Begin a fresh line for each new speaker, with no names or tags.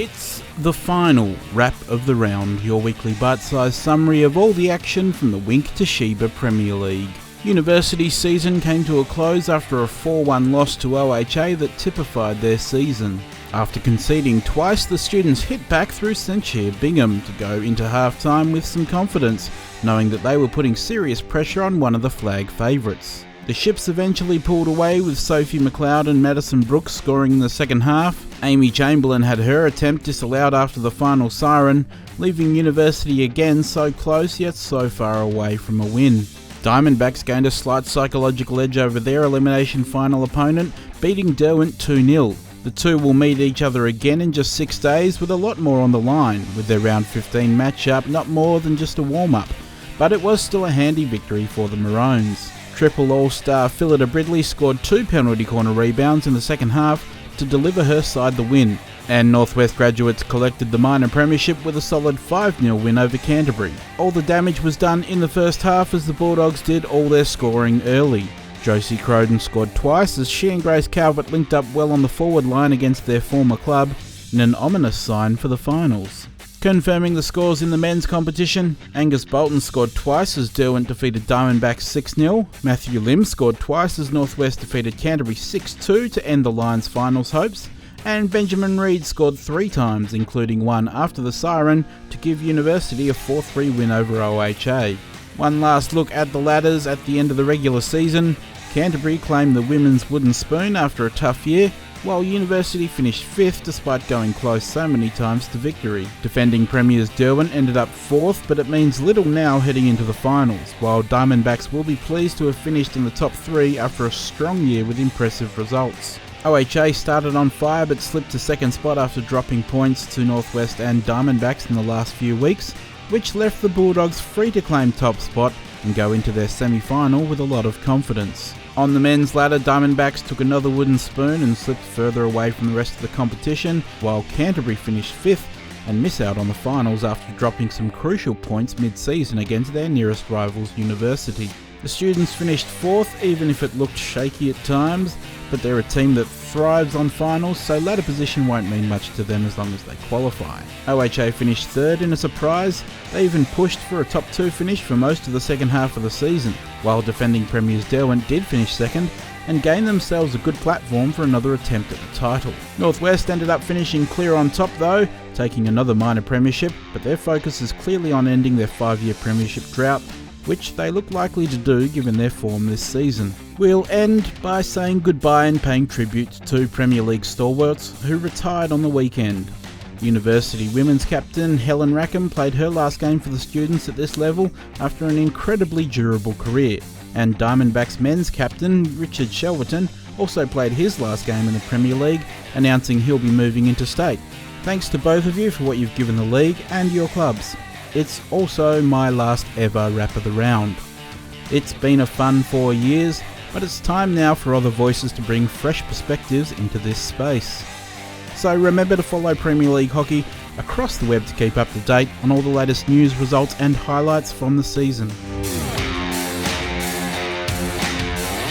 It's the final wrap of the round, your weekly bite-sized summary of all the action from the Wink Toshiba Premier League. University's season came to a close after a 4-1 loss to OHA that typified their season. After conceding twice, the students hit back through St Cyr Bingham to go into half-time with some confidence, knowing that they were putting serious pressure on one of the flag favourites. The Ships eventually pulled away with Sophie McLeod and Madison Brooks scoring in the second half. Amy Chamberlain had her attempt disallowed after the final siren, leaving University again so close yet so far away from a win. Diamondbacks gained a slight psychological edge over their elimination final opponent, beating Derwent 2-0. The two will meet each other again in just 6 days with a lot more on the line, with their round 15 matchup not more than just a warm-up, but it was still a handy victory for the Maroons. Triple All-Star Phillida Bridley scored 2 penalty corner rebounds in the second half to deliver her side the win, and Northwest graduates collected the minor premiership with a solid 5-0 win over Canterbury. All the damage was done in the first half as the Bulldogs did all their scoring early. Josie Croden scored twice as she and Grace Calvert linked up well on the forward line against their former club, in an ominous sign for the finals. Confirming the scores in the men's competition, Angus Bolton scored twice as Derwent defeated Diamondbacks 6-0, Matthew Lim scored twice as Northwest defeated Canterbury 6-2 to end the Lions' finals hopes, and Benjamin Reid scored 3 times, including one after the siren, to give University a 4-3 win over OHA. One last look at the ladders at the end of the regular season. Canterbury claimed the women's wooden spoon after a tough year, while University finished 5th despite going close so many times to victory. Defending premiers Derwent ended up 4th, but it means little now heading into the finals, while Diamondbacks will be pleased to have finished in the top 3 after a strong year with impressive results. OHA started on fire but slipped to second spot after dropping points to Northwest and Diamondbacks in the last few weeks, which left the Bulldogs free to claim top spot and go into their semi-final with a lot of confidence. On the men's ladder, Diamondbacks took another wooden spoon and slipped further away from the rest of the competition, while Canterbury finished 5th and miss out on the finals after dropping some crucial points mid-season against their nearest rivals, University. The students finished 4th, even if it looked shaky at times, but they're a team that thrives on finals, so ladder position won't mean much to them as long as they qualify. OHA finished 3rd in a surprise. They even pushed for a top 2 finish for most of the second half of the season, while defending premiers Derwent did finish 2nd and gain themselves a good platform for another attempt at the title. Northwest ended up finishing clear on top though, taking another minor premiership, but their focus is clearly on ending their 5-year premiership drought, which they look likely to do given their form this season. We'll end by saying goodbye and paying tribute to 2 Premier League stalwarts who retired on the weekend. University women's captain Helen Rackham played her last game for the students at this level after an incredibly durable career, and Diamondbacks men's captain Richard Shelverton also played his last game in the Premier League, announcing he'll be moving interstate. Thanks to both of you for what you've given the league and your clubs. It's also my last ever wrap of the round. It's been a fun 4 years, but it's time now for other voices to bring fresh perspectives into this space. So remember to follow Premier League hockey across the web to keep up to date on all the latest news, results and highlights from the season.